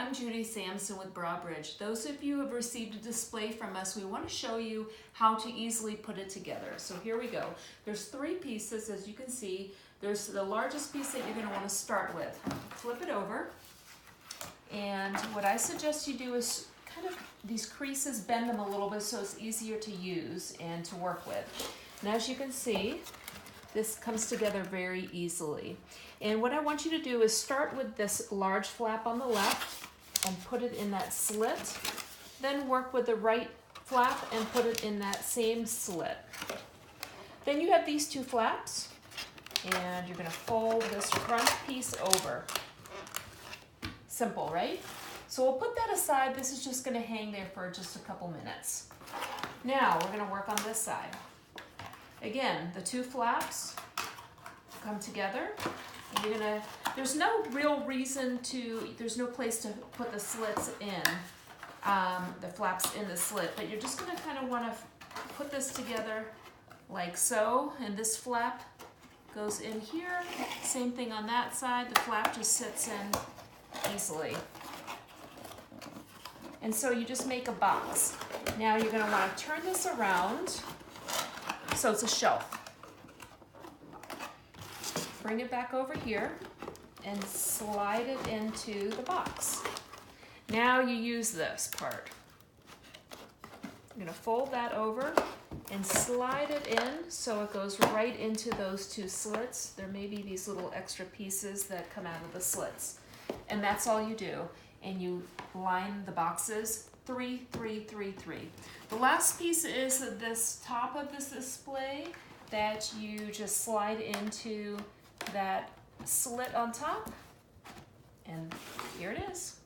I'm Judy Sampson with Brobridge. Those of you who have received a display from us, we want to show you how to easily put it together. So here we go. There's 3 pieces, as you can see. There's the largest piece that you're going to want to start with. Flip it over, and what I suggest you do is kind of these creases, bend them a little bit so it's easier to use and to work with. And as you can see, this comes together very easily. And what I want you to do is start with this large flap on the left and put it in that slit. Then work with the right flap and put it in that same slit. Then you have these 2 flaps, and you're going to fold this front piece over. Simple, right? So we'll put that aside. This is just going to hang there for just a couple minutes. Now we're going to work on this side. Again, the 2 flaps come together. And you're gonna, there's no real reason to, there's no place to put the slits in, the flaps in the slit, but you're just gonna kind of want to put this together like so, and this flap goes in here. Same thing on that side, the flap just sits in easily. And so you just make a box. Now you're gonna want to turn this around so it's a shelf. Bring it back over here and slide it into the box. Now you use this part. I'm going to fold that over and slide it in so it goes right into those 2 slits. There may be these little extra pieces that come out of the slits. And that's all you do. And you line the boxes 3, 3, 3, 3. The last piece is this top of this display that you just slide into that slit on top, and here it is.